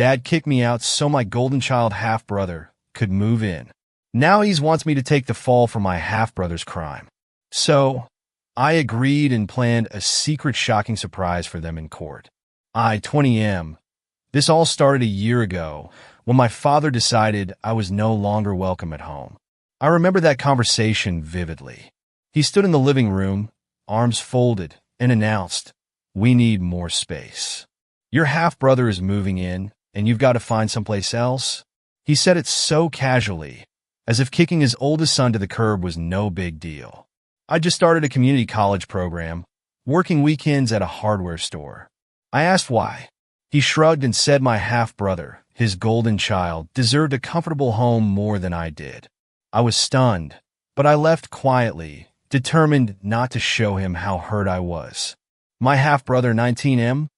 Dad kicked me out so my golden child half-brother could move in. Now he wants me to take the fall for my half-brother's crime. So, I agreed and planned a secret shocking surprise for them in court. 20M. This all started a year ago when my father decided I was no longer welcome at home. I remember that conversation vividly. He stood in the living room, arms folded, and announced, "We need more space. Your half-brother is moving in, and you've got to find someplace else." He said it so casually, as if kicking his oldest son to the curb was no big deal. I just started a community college program, working weekends at a hardware store. I asked why. He shrugged and said my half-brother, his golden child, deserved a comfortable home more than I did. I was stunned, but I left quietly, determined not to show him how hurt I was. My half-brother, 19M,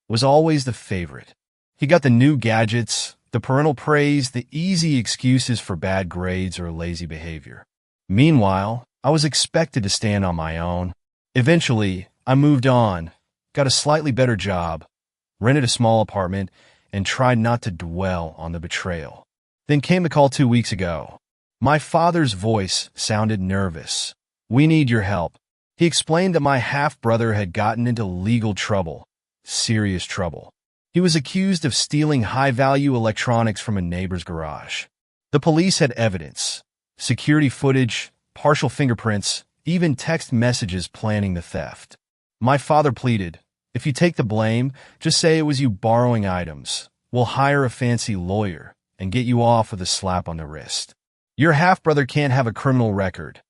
was always the favorite. He got the new gadgets, the parental praise, the easy excuses for bad grades or lazy behavior. Meanwhile, I was expected to stand on my own. Eventually, I moved on, got a slightly better job, rented a small apartment, and tried not to dwell on the betrayal. Then came the call 2 weeks ago. My father's voice sounded nervous. "We need your help." He explained that my half-brother had gotten into legal trouble, serious trouble. He was accused of stealing high-value electronics from a neighbor's garage. The police had evidence, security footage, partial fingerprints, even text messages planning the theft. My father pleaded, "If you take the blame, just say it was you borrowing items. We'll hire a fancy lawyer and get you off with a slap on the wrist. Your half-brother can't have a criminal record.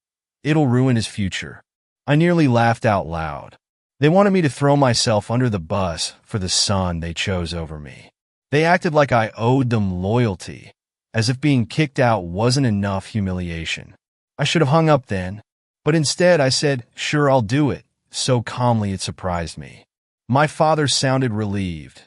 It'll ruin his future." I nearly laughed out loud. They wanted me to throw myself under the bus for the son they chose over me. They acted like I owed them loyalty, as if being kicked out wasn't enough humiliation. I should have hung up then, but instead I said, "Sure, I'll do it," so calmly it surprised me. My father sounded relieved,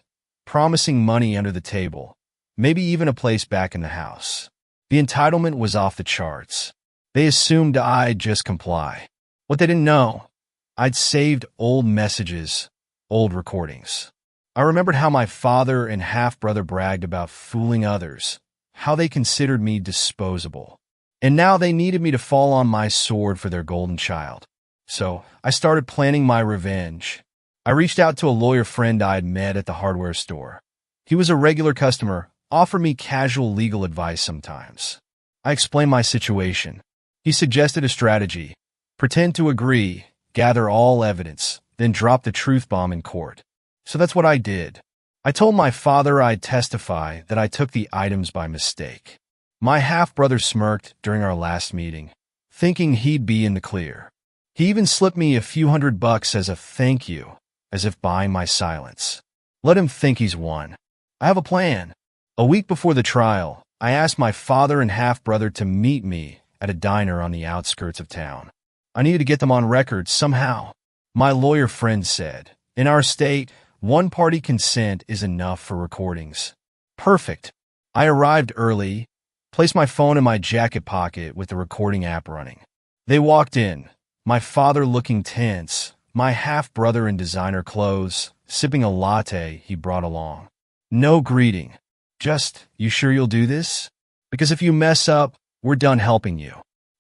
promising money under the table, maybe even a place back in the house. The entitlement was off the charts. They assumed I'd just comply. What they didn't know, I'd saved old messages, old recordings. I remembered how my father and half-brother bragged about fooling others, how they considered me disposable. And now they needed me to fall on my sword for their golden child. So I started planning my revenge. I reached out to a lawyer friend I'd met at the hardware store. He was a regular customer, offered me casual legal advice sometimes. I explained my situation. He suggested a strategy: pretend to agree, gather all evidence, then drop the truth bomb in court. So that's what I did. I told my father I'd testify that I took the items by mistake. My half-brother smirked during our last meeting, thinking he'd be in the clear. He even slipped me a few $100 as a thank you, as if buying my silence. Let him think he's won. I have a plan. A week before the trial, I asked my father and half-brother to meet me at a diner on the outskirts of town. I needed to get them on record somehow. My lawyer friend said, "In our state, one-party consent is enough for recordings." Perfect. I arrived early, placed my phone in my jacket pocket with the recording app running. They walked in, my father looking tense, my half-brother in designer clothes, sipping a latte he brought along. No greeting. Just, "You sure you'll do this? Because if you mess up, we're done helping you."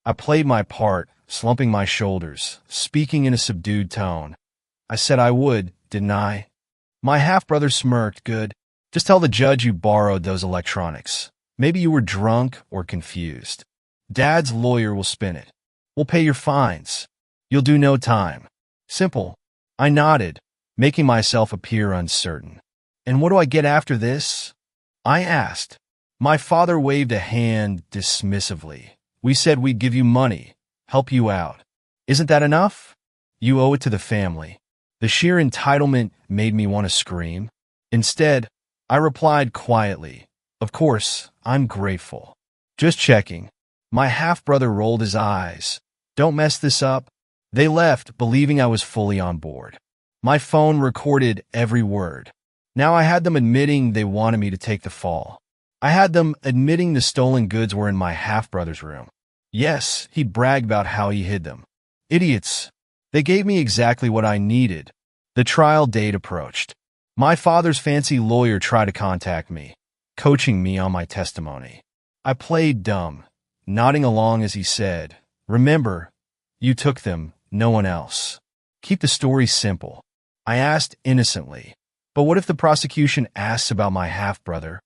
I played my part, slumping my shoulders, speaking in a subdued tone. I said I would, didn't I? My half-brother smirked. "Good. Just tell the judge you borrowed those electronics. Maybe you were drunk or confused. Dad's lawyer will spin it. We'll pay your fines. You'll do no time. Simple." I nodded, making myself appear uncertain. "And what do I get after this?" I asked. My father waved a hand dismissively. "We said we'd give you money, help you out. Isn't that enough? You owe it to the family." The sheer entitlement made me want to scream. Instead, I replied quietly, "Of course, I'm grateful. Just checking." My half-brother rolled his eyes. "Don't mess this up." They left, believing I was fully on board. My phone recorded every word. Now I had them admitting they wanted me to take the fall. I had them admitting the stolen goods were in my half-brother's room. Yes, he'd bragged about how he hid them. Idiots. They gave me exactly what I needed. The trial date approached. My father's fancy lawyer tried to contact me. coaching me on my testimony. I played dumb, nodding along as he said, "Remember, you took them, no one else. Keep the story simple." I asked innocently, "But what if the prosecution asks about my half-brother?"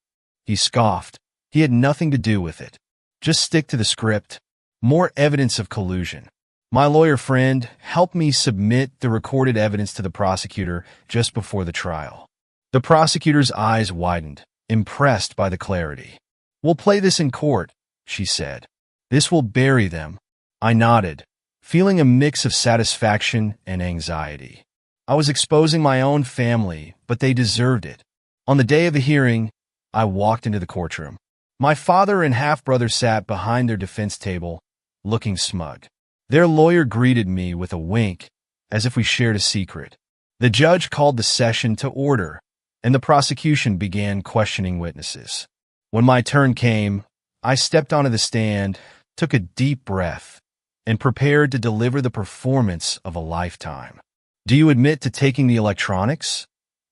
He scoffed. He had nothing to do with it. Just stick to the script. More evidence of collusion. My lawyer friend helped me submit the recorded evidence to the prosecutor just before the trial. The prosecutor's eyes widened, impressed by the clarity. "We'll play this in court," she said. "This will bury them." I nodded, feeling a mix of satisfaction and anxiety. I was exposing my own family, but they deserved it. On the day of the hearing, I walked into the courtroom. My father and half-brother sat behind their defense table, looking smug. Their lawyer greeted me with a wink, as if we shared a secret. The judge called the session to order, and the prosecution began questioning witnesses. When my turn came, I stepped onto the stand, took a deep breath, and prepared to deliver the performance of a lifetime. "Do you admit to taking the electronics?"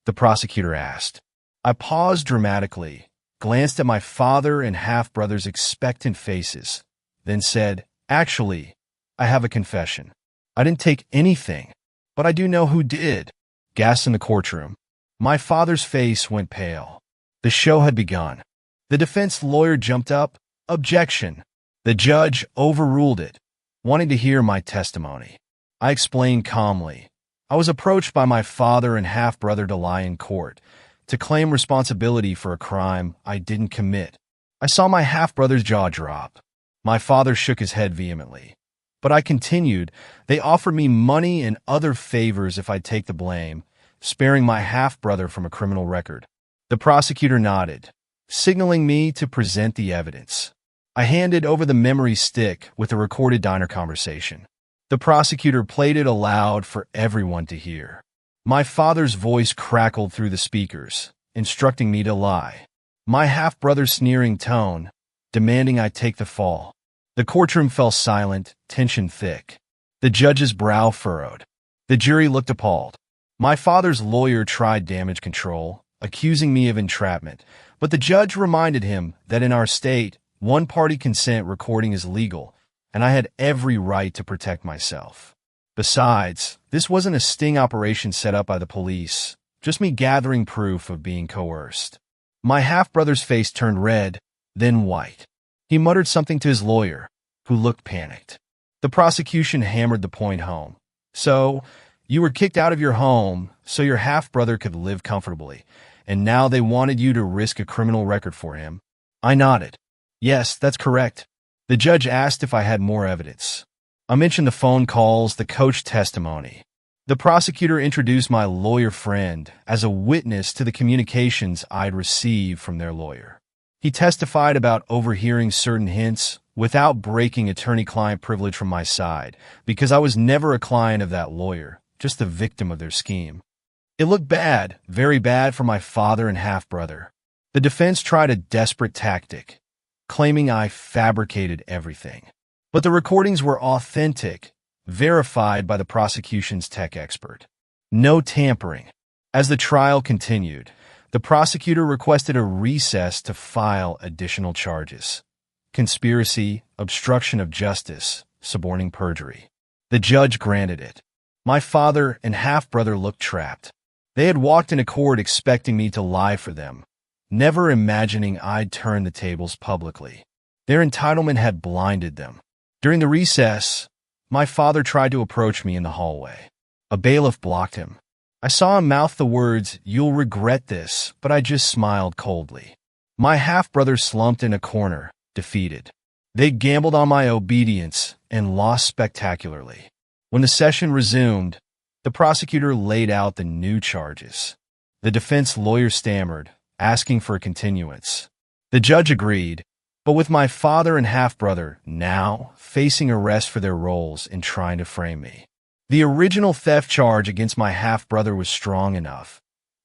the prosecutor asked. I paused dramatically, glanced at my father and half-brother's expectant faces, then said, "Actually, I have a confession. I didn't take anything, but I do know who did." Gas in the courtroom. My father's face went pale. The show had begun. The defense lawyer jumped up. "Objection." The judge overruled it, wanting to hear my testimony. I explained calmly. I was approached by my father and half-brother to lie in court, to claim responsibility for a crime I didn't commit. I saw my half-brother's jaw drop. My father shook his head vehemently. But I continued. "They offered me money and other favors if I'd take the blame, sparing my half-brother from a criminal record." The prosecutor nodded, signaling me to present the evidence. I handed over the memory stick with the recorded diner conversation. The prosecutor played it aloud for everyone to hear. My father's voice crackled through the speakers, instructing me to lie. My half-brother's sneering tone, demanding I take the fall. The courtroom fell silent, tension thick. The judge's brow furrowed. The jury looked appalled. My father's lawyer tried damage control, accusing me of entrapment, but the judge reminded him that in our state, one-party consent recording is legal, and I had every right to protect myself. Besides, this wasn't a sting operation set up by the police, just me gathering proof of being coerced. My half-brother's face turned red, then white. He muttered something to his lawyer, who looked panicked. The prosecution hammered the point home. "So, you were kicked out of your home so your half-brother could live comfortably, and now they wanted you to risk a criminal record for him?" I nodded. "Yes, that's correct." The judge asked if I had more evidence. I mentioned the phone calls, the coach testimony. The prosecutor introduced my lawyer friend as a witness to the communications I'd received from their lawyer. He testified about overhearing certain hints without breaking attorney-client privilege from my side, because I was never a client of that lawyer, just the victim of their scheme. It looked bad, very bad for my father and half-brother. The defense tried a desperate tactic, claiming I fabricated everything. But the recordings were authentic, verified by the prosecution's tech expert. No tampering. As the trial continued, the prosecutor requested a recess to file additional charges: conspiracy, obstruction of justice, suborning perjury. The judge granted it. My father and half-brother looked trapped. They had walked into court expecting me to lie for them, never imagining I'd turn the tables publicly. Their entitlement had blinded them. During the recess, my father tried to approach me in the hallway. A bailiff blocked him. I saw him mouth the words, "You'll regret this," but I just smiled coldly. My half-brother slumped in a corner, defeated. They gambled on my obedience and lost spectacularly. When the session resumed, the prosecutor laid out the new charges. The defense lawyer stammered, asking for a continuance. The judge agreed, but with my father and half-brother now facing arrest for their roles in trying to frame me. The original theft charge against my half-brother was strong enough,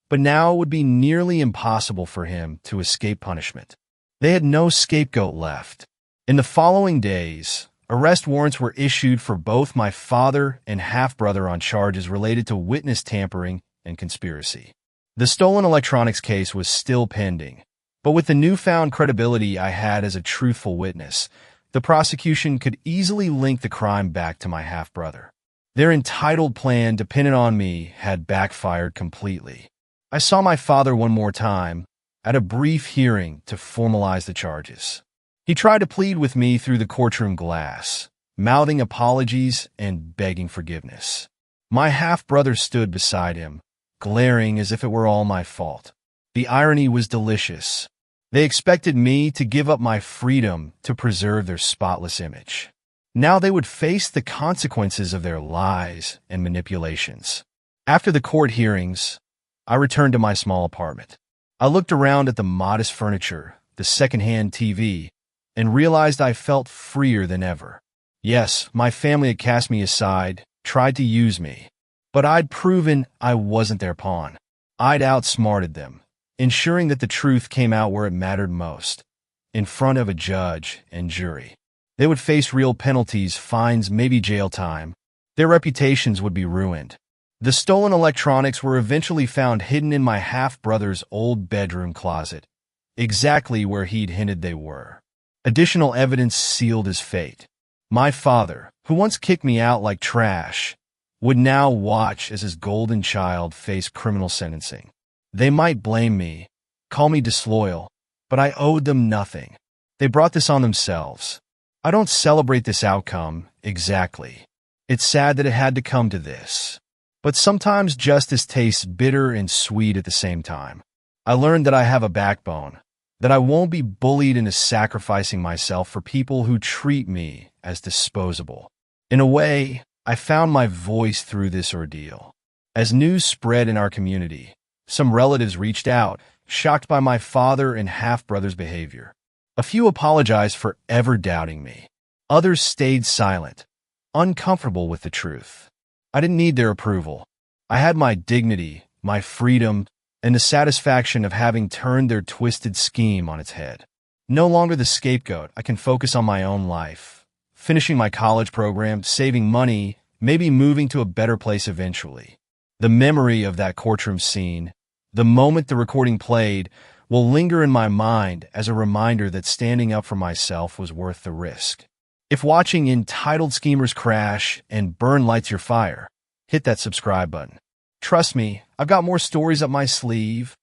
but now it would be nearly impossible for him to escape punishment. They had no scapegoat left. In the following days, arrest warrants were issued for both my father and half-brother on charges related to witness tampering and conspiracy. The stolen electronics case was still pending, But with the newfound credibility I had as a truthful witness, the prosecution could easily link the crime back to my half-brother. Their entitled plan dependent on me had backfired completely. I saw my father one more time at a brief hearing to formalize the charges. He tried to plead with me through the courtroom glass, mouthing apologies and begging forgiveness. My half-brother stood beside him, glaring as if it were all my fault. The irony was delicious. They expected me to give up my freedom to preserve their spotless image. Now they would face the consequences of their lies and manipulations. After the court hearings, I returned to my small apartment. I looked around at the modest furniture, the secondhand TV, and realized I felt freer than ever. Yes, my family had cast me aside, tried to use me, but I'd proven I wasn't their pawn. I'd outsmarted them, ensuring that the truth came out where it mattered most, in front of a judge and jury. They would face real penalties, fines, maybe jail time. Their reputations would be ruined. The stolen electronics were eventually found hidden in my half-brother's old bedroom closet, exactly where he'd hinted they were. Additional evidence sealed his fate. My father, who once kicked me out like trash, would now watch as his golden child faced criminal sentencing. They might blame me, call me disloyal, but I owed them nothing. They brought this on themselves. I don't celebrate this outcome, exactly. It's sad that it had to come to this. But sometimes justice tastes bitter and sweet at the same time. I learned that I have a backbone, that I won't be bullied into sacrificing myself for people who treat me as disposable. In a way, I found my voice through this ordeal. As news spread in our community, some relatives reached out, shocked by my father and half-brother's behavior. A few apologized for ever doubting me. Others stayed silent, uncomfortable with the truth. I didn't need their approval. I had my dignity, my freedom, and the satisfaction of having turned their twisted scheme on its head. No longer the scapegoat, I can focus on my own life, finishing my college program, saving money, maybe moving to a better place eventually. The memory of that courtroom scene, the moment the recording played, will linger in my mind as a reminder that standing up for myself was worth the risk. If watching Entitled Schemers crash and burn lights your fire, hit that subscribe button. Trust me, I've got more stories up my sleeve.